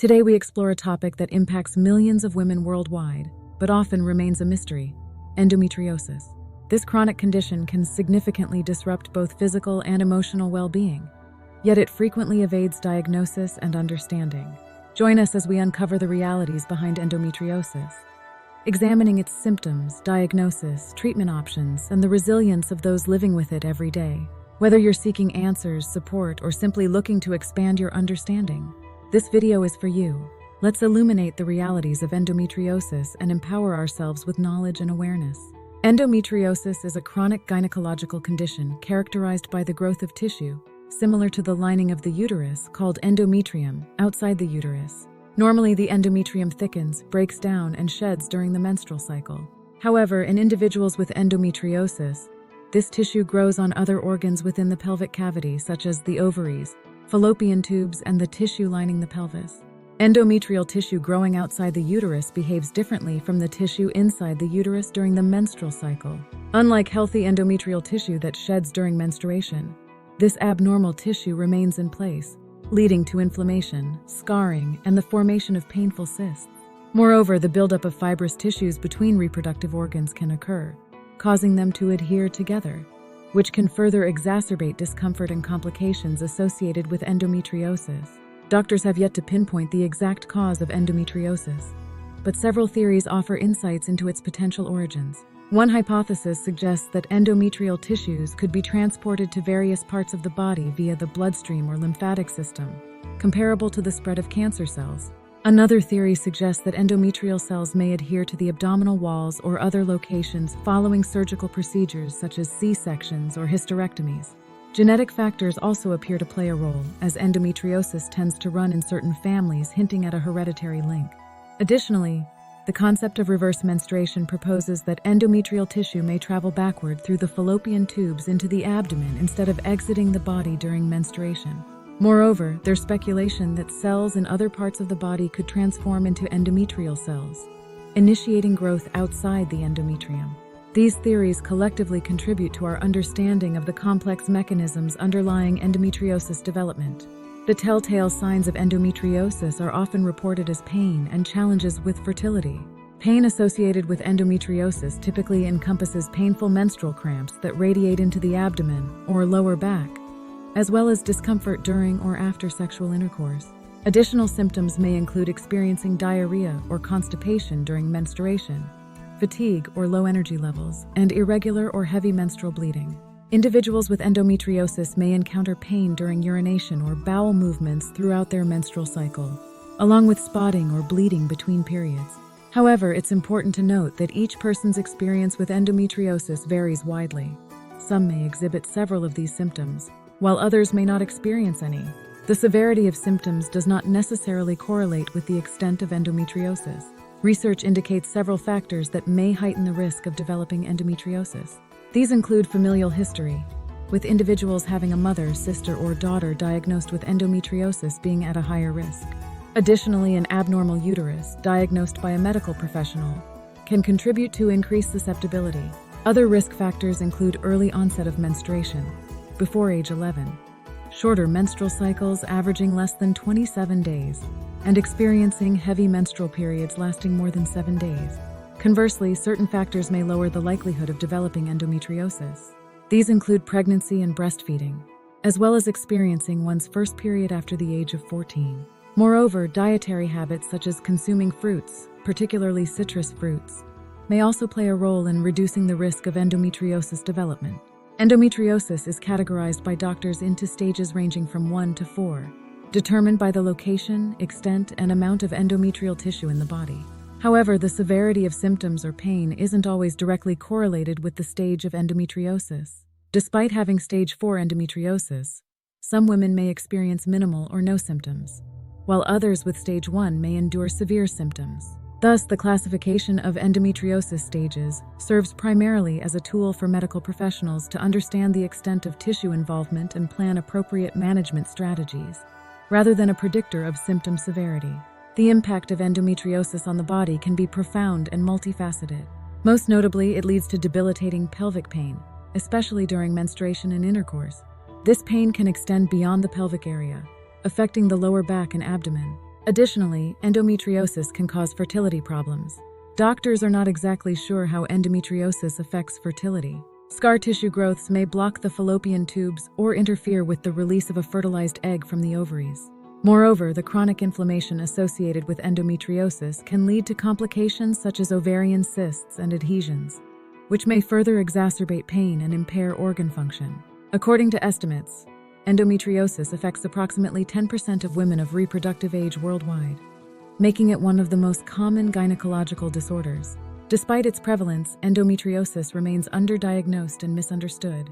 Today we explore a topic that impacts millions of women worldwide, but often remains a mystery: endometriosis. This chronic condition can significantly disrupt both physical and emotional well-being, yet it frequently evades diagnosis and understanding. Join us as we uncover the realities behind endometriosis, examining its symptoms, diagnosis, treatment options, and the resilience of those living with it every day. Whether you're seeking answers, support, or simply looking to expand your understanding, this video is for you. Let's illuminate the realities of endometriosis and empower ourselves with knowledge and awareness. Endometriosis is a chronic gynecological condition characterized by the growth of tissue, similar to the lining of the uterus, called endometrium, outside the uterus. Normally, the endometrium thickens, breaks down, and sheds during the menstrual cycle. However, in individuals with endometriosis, this tissue grows on other organs within the pelvic cavity, such as the ovaries, fallopian tubes, and the tissue lining the pelvis. Endometrial tissue growing outside the uterus behaves differently from the tissue inside the uterus during the menstrual cycle. Unlike healthy endometrial tissue that sheds during menstruation, this abnormal tissue remains in place, leading to inflammation, scarring, and the formation of painful cysts. Moreover, the buildup of fibrous tissues between reproductive organs can occur, causing them to adhere together, which can further exacerbate discomfort and complications associated with endometriosis. Doctors have yet to pinpoint the exact cause of endometriosis, but several theories offer insights into its potential origins. One hypothesis suggests that endometrial tissues could be transported to various parts of the body via the bloodstream or lymphatic system, comparable to the spread of cancer cells. Another theory suggests that endometrial cells may adhere to the abdominal walls or other locations following surgical procedures such as C-sections or hysterectomies. Genetic factors also appear to play a role, as endometriosis tends to run in certain families, hinting at a hereditary link. Additionally, the concept of reverse menstruation proposes that endometrial tissue may travel backward through the fallopian tubes into the abdomen instead of exiting the body during menstruation. Moreover, there's speculation that cells in other parts of the body could transform into endometrial cells, initiating growth outside the endometrium. These theories collectively contribute to our understanding of the complex mechanisms underlying endometriosis development. The telltale signs of endometriosis are often reported as pain and challenges with fertility. Pain associated with endometriosis typically encompasses painful menstrual cramps that radiate into the abdomen or lower back, as well as discomfort during or after sexual intercourse. Additional symptoms may include experiencing diarrhea or constipation during menstruation, fatigue or low energy levels, and irregular or heavy menstrual bleeding. Individuals with endometriosis may encounter pain during urination or bowel movements throughout their menstrual cycle, along with spotting or bleeding between periods. However, it's important to note that each person's experience with endometriosis varies widely. Some may exhibit several of these symptoms, while others may not experience any. The severity of symptoms does not necessarily correlate with the extent of endometriosis. Research indicates several factors that may heighten the risk of developing endometriosis. These include familial history, with individuals having a mother, sister, or daughter diagnosed with endometriosis being at a higher risk. Additionally, an abnormal uterus, diagnosed by a medical professional, can contribute to increased susceptibility. Other risk factors include early onset of menstruation, before age 11, shorter menstrual cycles averaging less than 27 days, and experiencing heavy menstrual periods lasting more than 7 days. Conversely, certain factors may lower the likelihood of developing endometriosis. These include pregnancy and breastfeeding, as well as experiencing one's first period after the age of 14. Moreover, dietary habits such as consuming fruits, particularly citrus fruits, may also play a role in reducing the risk of endometriosis development. Endometriosis is categorized by doctors into stages ranging from 1 to 4, determined by the location, extent, and amount of endometrial tissue in the body. However, the severity of symptoms or pain isn't always directly correlated with the stage of endometriosis. Despite having stage 4 endometriosis, some women may experience minimal or no symptoms, while others with stage 1 may endure severe symptoms. Thus, the classification of endometriosis stages serves primarily as a tool for medical professionals to understand the extent of tissue involvement and plan appropriate management strategies, rather than a predictor of symptom severity. The impact of endometriosis on the body can be profound and multifaceted. Most notably, it leads to debilitating pelvic pain, especially during menstruation and intercourse. This pain can extend beyond the pelvic area, affecting the lower back and abdomen. Additionally, endometriosis can cause fertility problems. Doctors are not exactly sure how endometriosis affects fertility. Scar tissue growths may block the fallopian tubes or interfere with the release of a fertilized egg from the ovaries. Moreover, the chronic inflammation associated with endometriosis can lead to complications such as ovarian cysts and adhesions, which may further exacerbate pain and impair organ function. According to estimates, endometriosis affects approximately 10% of women of reproductive age worldwide, making it one of the most common gynecological disorders. Despite its prevalence, endometriosis remains underdiagnosed and misunderstood,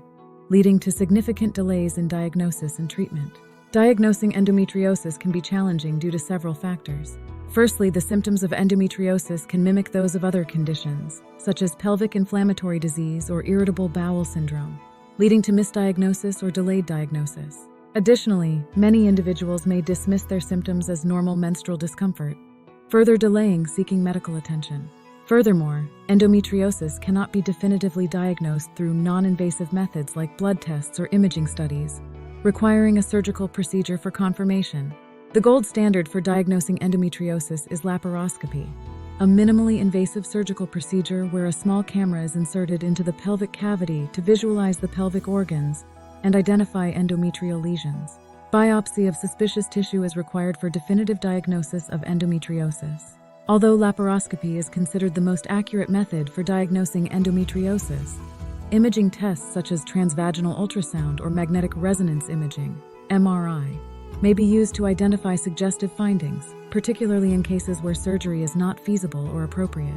leading to significant delays in diagnosis and treatment. Diagnosing endometriosis can be challenging due to several factors. Firstly, the symptoms of endometriosis can mimic those of other conditions, such as pelvic inflammatory disease or irritable bowel syndrome, leading to misdiagnosis or delayed diagnosis. Additionally, many individuals may dismiss their symptoms as normal menstrual discomfort, further delaying seeking medical attention. Furthermore, endometriosis cannot be definitively diagnosed through non-invasive methods like blood tests or imaging studies, requiring a surgical procedure for confirmation. The gold standard for diagnosing endometriosis is laparoscopy, a minimally invasive surgical procedure where a small camera is inserted into the pelvic cavity to visualize the pelvic organs and identify endometrial lesions. Biopsy of suspicious tissue is required for definitive diagnosis of endometriosis. Although laparoscopy is considered the most accurate method for diagnosing endometriosis, imaging tests such as transvaginal ultrasound or magnetic resonance imaging, MRI, may be used to identify suggestive findings, particularly in cases where surgery is not feasible or appropriate.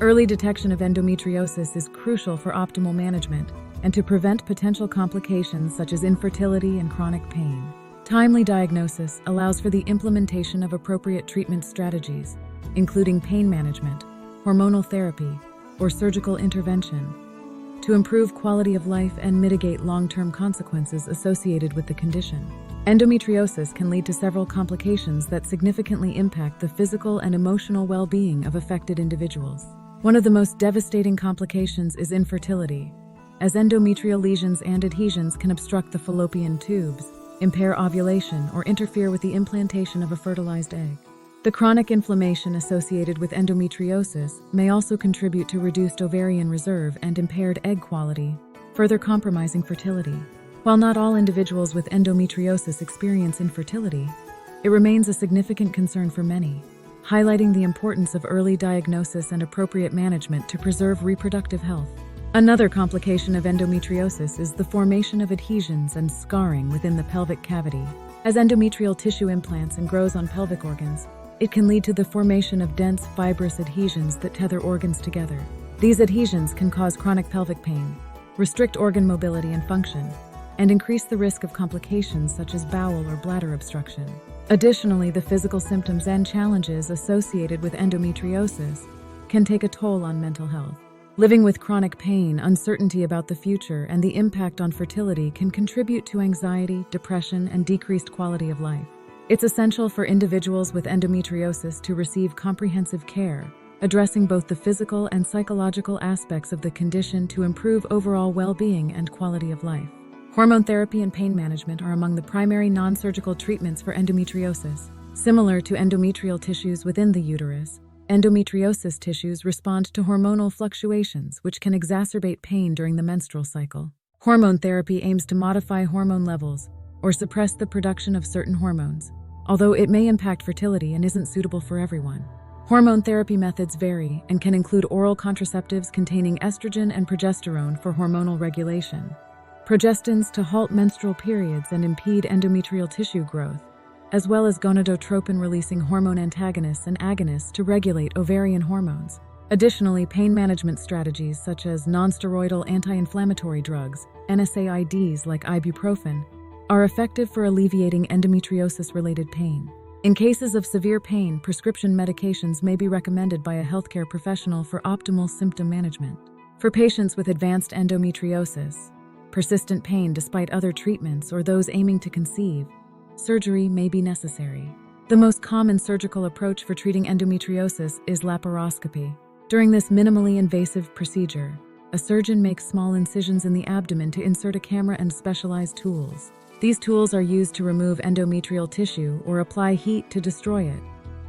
Early detection of endometriosis is crucial for optimal management and to prevent potential complications such as infertility and chronic pain. Timely diagnosis allows for the implementation of appropriate treatment strategies, including pain management, hormonal therapy, or surgical intervention, to improve quality of life and mitigate long-term consequences associated with the condition. Endometriosis can lead to several complications that significantly impact the physical and emotional well-being of affected individuals. One of the most devastating complications is infertility, as endometrial lesions and adhesions can obstruct the fallopian tubes, impair ovulation, or interfere with the implantation of a fertilized egg. The chronic inflammation associated with endometriosis may also contribute to reduced ovarian reserve and impaired egg quality, further compromising fertility. While not all individuals with endometriosis experience infertility, it remains a significant concern for many, highlighting the importance of early diagnosis and appropriate management to preserve reproductive health. Another complication of endometriosis is the formation of adhesions and scarring within the pelvic cavity. As endometrial tissue implants and grows on pelvic organs, it can lead to the formation of dense, fibrous adhesions that tether organs together. These adhesions can cause chronic pelvic pain, restrict organ mobility and function, and increase the risk of complications such as bowel or bladder obstruction. Additionally, the physical symptoms and challenges associated with endometriosis can take a toll on mental health. Living with chronic pain, uncertainty about the future, and the impact on fertility can contribute to anxiety, depression, and decreased quality of life. It's essential for individuals with endometriosis to receive comprehensive care, addressing both the physical and psychological aspects of the condition to improve overall well-being and quality of life. Hormone therapy and pain management are among the primary non-surgical treatments for endometriosis. Similar to endometrial tissues within the uterus, endometriosis tissues respond to hormonal fluctuations, which can exacerbate pain during the menstrual cycle. Hormone therapy aims to modify hormone levels or suppress the production of certain hormones, although it may impact fertility and isn't suitable for everyone. Hormone therapy methods vary and can include oral contraceptives containing estrogen and progesterone for hormonal regulation, progestins to halt menstrual periods and impede endometrial tissue growth, as well as gonadotropin-releasing hormone antagonists and agonists to regulate ovarian hormones. Additionally, pain management strategies such as nonsteroidal anti-inflammatory drugs, NSAIDs like ibuprofen, are effective for alleviating endometriosis-related pain. In cases of severe pain, prescription medications may be recommended by a healthcare professional for optimal symptom management. For patients with advanced endometriosis, persistent pain despite other treatments, or those aiming to conceive, surgery may be necessary. The most common surgical approach for treating endometriosis is laparoscopy. During this minimally invasive procedure, a surgeon makes small incisions in the abdomen to insert a camera and specialized tools. These tools are used to remove endometrial tissue or apply heat to destroy it,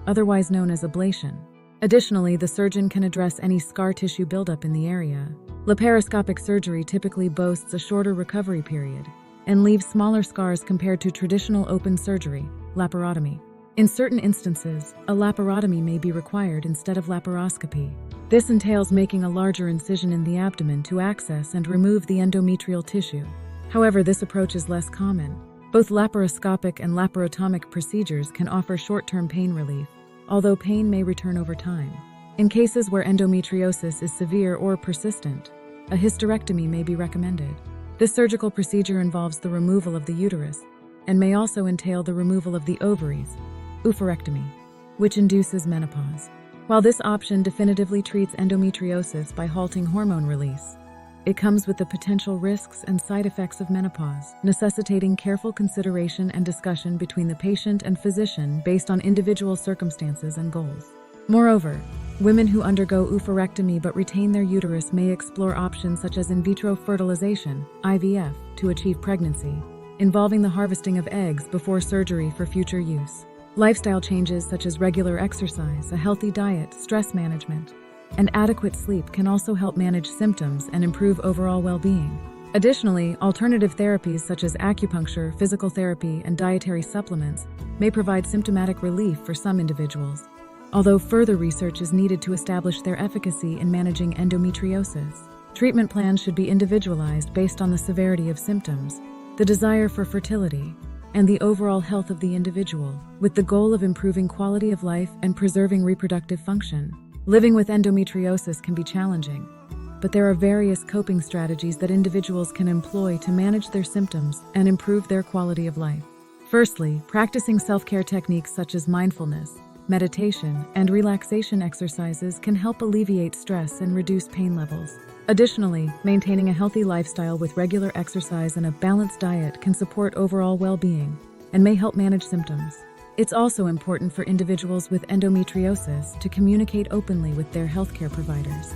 otherwise known as ablation. Additionally, the surgeon can address any scar tissue buildup in the area. Laparoscopic surgery typically boasts a shorter recovery period and leaves smaller scars compared to traditional open surgery, laparotomy. In certain instances, a laparotomy may be required instead of laparoscopy. This entails making a larger incision in the abdomen to access and remove the endometrial tissue. However, this approach is less common. Both laparoscopic and laparotomic procedures can offer short-term pain relief, although pain may return over time. In cases where endometriosis is severe or persistent, a hysterectomy may be recommended. This surgical procedure involves the removal of the uterus and may also entail the removal of the ovaries, oophorectomy, which induces menopause. While this option definitively treats endometriosis by halting hormone release, it comes with the potential risks and side effects of menopause, necessitating careful consideration and discussion between the patient and physician based on individual circumstances and goals. Moreover, women who undergo oophorectomy but retain their uterus may explore options such as in vitro fertilization, IVF, to achieve pregnancy, involving the harvesting of eggs before surgery for future use. Lifestyle changes such as regular exercise, a healthy diet, stress management, and adequate sleep can also help manage symptoms and improve overall well-being. Additionally, alternative therapies such as acupuncture, physical therapy, and dietary supplements may provide symptomatic relief for some individuals, although further research is needed to establish their efficacy in managing endometriosis. Treatment plans should be individualized based on the severity of symptoms, the desire for fertility, and the overall health of the individual, with the goal of improving quality of life and preserving reproductive function. Living with endometriosis can be challenging, but there are various coping strategies that individuals can employ to manage their symptoms and improve their quality of life. Firstly, practicing self-care techniques such as mindfulness, meditation, and relaxation exercises can help alleviate stress and reduce pain levels. Additionally, maintaining a healthy lifestyle with regular exercise and a balanced diet can support overall well-being and may help manage symptoms. It's also important for individuals with endometriosis to communicate openly with their healthcare providers,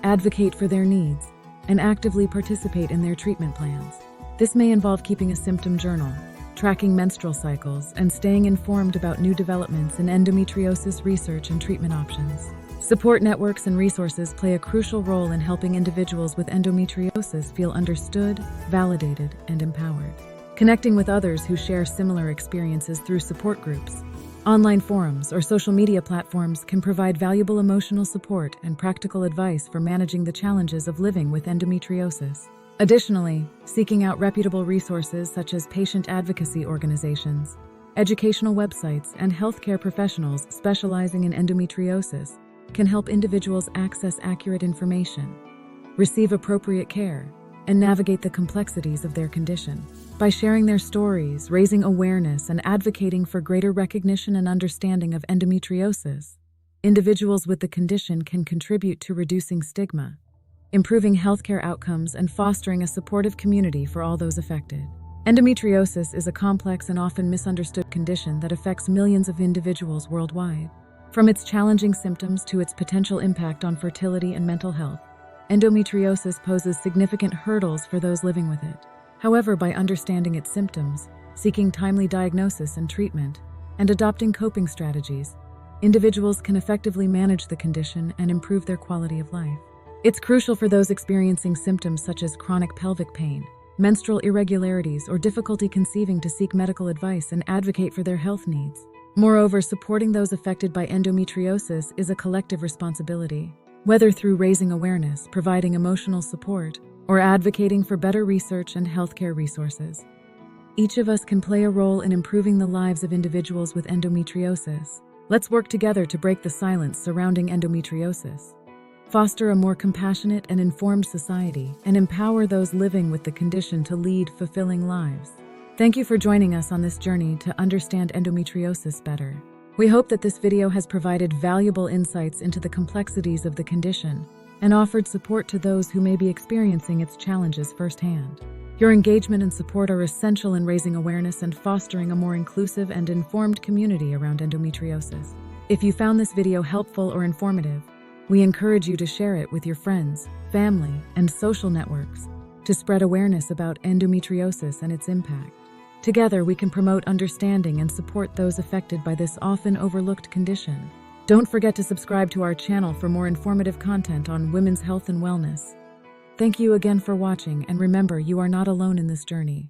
advocate for their needs, and actively participate in their treatment plans. This may involve keeping a symptom journal, tracking menstrual cycles, and staying informed about new developments in endometriosis research and treatment options. Support networks and resources play a crucial role in helping individuals with endometriosis feel understood, validated, and empowered. Connecting with others who share similar experiences through support groups, online forums, or social media platforms can provide valuable emotional support and practical advice for managing the challenges of living with endometriosis. Additionally, seeking out reputable resources such as patient advocacy organizations, educational websites, and healthcare professionals specializing in endometriosis can help individuals access accurate information, receive appropriate care, and navigate the complexities of their condition. By sharing their stories, raising awareness, and advocating for greater recognition and understanding of endometriosis, individuals with the condition can contribute to reducing stigma, improving healthcare outcomes, and fostering a supportive community for all those affected. Endometriosis is a complex and often misunderstood condition that affects millions of individuals worldwide. From its challenging symptoms to its potential impact on fertility and mental health, endometriosis poses significant hurdles for those living with it. However, by understanding its symptoms, seeking timely diagnosis and treatment, and adopting coping strategies, individuals can effectively manage the condition and improve their quality of life. It's crucial for those experiencing symptoms such as chronic pelvic pain, menstrual irregularities, or difficulty conceiving to seek medical advice and advocate for their health needs. Moreover, supporting those affected by endometriosis is a collective responsibility. Whether through raising awareness, providing emotional support, or advocating for better research and healthcare resources, each of us can play a role in improving the lives of individuals with endometriosis. Let's work together to break the silence surrounding endometriosis, foster a more compassionate and informed society, and empower those living with the condition to lead fulfilling lives. Thank you for joining us on this journey to understand endometriosis better. We hope that this video has provided valuable insights into the complexities of the condition and offered support to those who may be experiencing its challenges firsthand. Your engagement and support are essential in raising awareness and fostering a more inclusive and informed community around endometriosis. If you found this video helpful or informative, we encourage you to share it with your friends, family, and social networks to spread awareness about endometriosis and its impact. Together, we can promote understanding and support those affected by this often overlooked condition. Don't forget to subscribe to our channel for more informative content on women's health and wellness. Thank you again for watching, and remember, you are not alone in this journey.